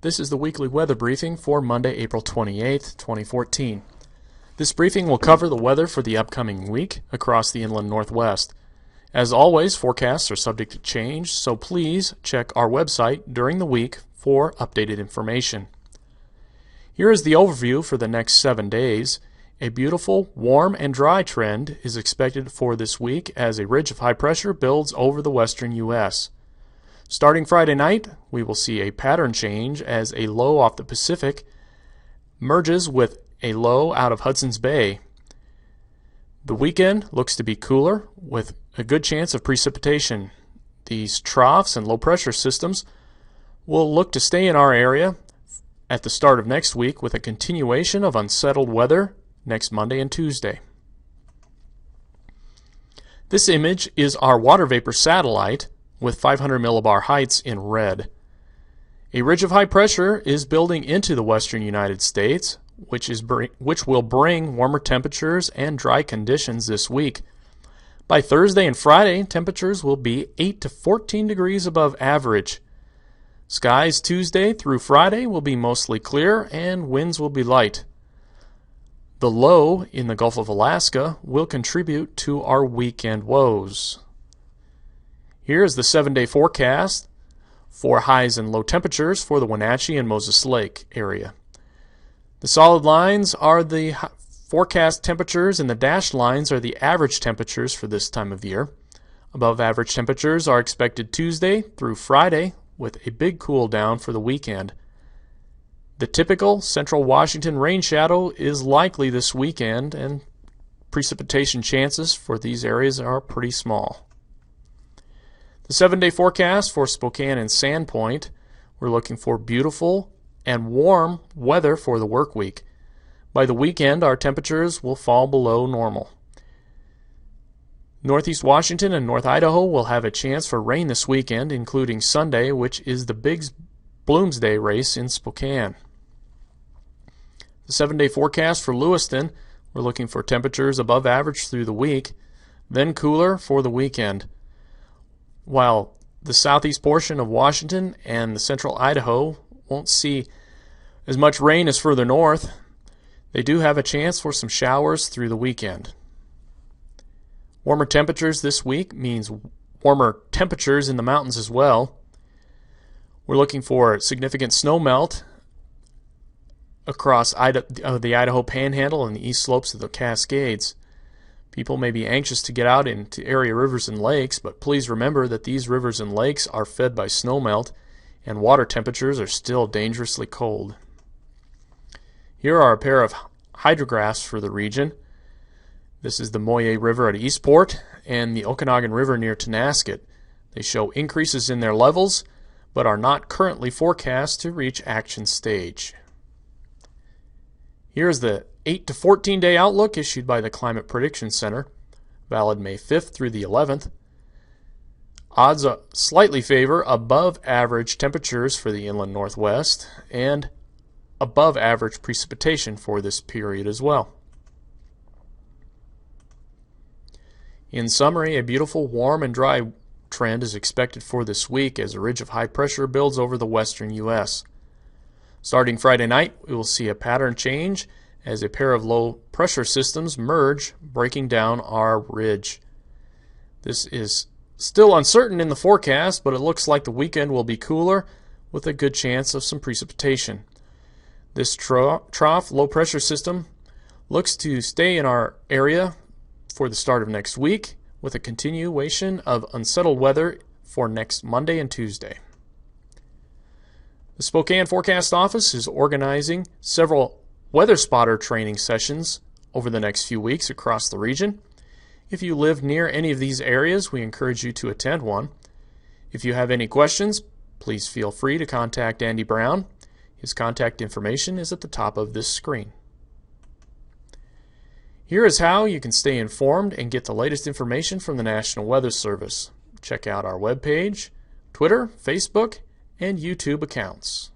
This is the weekly weather briefing for Monday, April 28th, 2014. This briefing will cover the weather for the upcoming week across the inland Northwest. As always, forecasts are subject to change, so please check our website during the week for updated information. Here is the overview for the next 7 days. A beautiful, warm, and dry trend is expected for this week as a ridge of high pressure builds over the western U.S. Starting Friday night, we will see a pattern change as a low off the Pacific merges with a low out of Hudson's Bay. The weekend looks to be cooler with a good chance of precipitation. These troughs and low pressure systems will look to stay in our area at the start of next week with a continuation of unsettled weather next Monday and Tuesday. This image is our water vapor satellite with 500 millibar heights in red. A ridge of high pressure is building into the western United States, which will bring warmer temperatures and dry conditions this week. By Thursday and Friday, temperatures will be 8 to 14 degrees above average. Skies Tuesday through Friday will be mostly clear and winds will be light. The low in the Gulf of Alaska will contribute to our weekend woes. Here is the 7-day forecast for highs and low temperatures for the Wenatchee and Moses Lake area. The solid lines are the forecast temperatures and the dashed lines are the average temperatures for this time of year. Above average temperatures are expected Tuesday through Friday with a big cool down for the weekend. The typical central Washington rain shadow is likely this weekend and precipitation chances for these areas are pretty small. The 7-day forecast for Spokane and Sandpoint, we're looking for beautiful and warm weather for the work week. By the weekend, our temperatures will fall below normal. Northeast Washington and North Idaho will have a chance for rain this weekend, including Sunday, which is the big Bloomsday race in Spokane. The 7-day forecast for Lewiston, we're looking for temperatures above average through the week, then cooler for the weekend. While the southeast portion of Washington and the central Idaho won't see as much rain as further north, they do have a chance for some showers through the weekend. Warmer temperatures this week means warmer temperatures in the mountains as well. We're looking for significant snow melt across the Idaho Panhandle and the east slopes of the Cascades. People may be anxious to get out into area rivers and lakes, but please remember that these rivers and lakes are fed by snowmelt and water temperatures are still dangerously cold. Here are a pair of hydrographs for the region. This is the Moye River at Eastport and the Okanagan River near Tonasket. They show increases in their levels, but are not currently forecast to reach action stage. Here is the 8 to 14 day outlook issued by the Climate Prediction Center, valid May 5th through the 11th. Odds slightly favor above average temperatures for the inland Northwest and above average precipitation for this period as well. In summary, a beautiful, warm, and dry trend is expected for this week as a ridge of high pressure builds over the western U.S. Starting Friday night, we will see a pattern change as a pair of low pressure systems merge, breaking down our ridge. This is still uncertain in the forecast, but it looks like the weekend will be cooler with a good chance of some precipitation. This trough low pressure system looks to stay in our area for the start of next week with a continuation of unsettled weather for next Monday and Tuesday. The Spokane Forecast Office is organizing several weather spotter training sessions over the next few weeks across the region. If you live near any of these areas, we encourage you to attend one. If you have any questions, please feel free to contact Andy Brown. His contact information is at the top of this screen. Here is how you can stay informed and get the latest information from the National Weather Service. Check out our webpage, Twitter, Facebook, and YouTube accounts.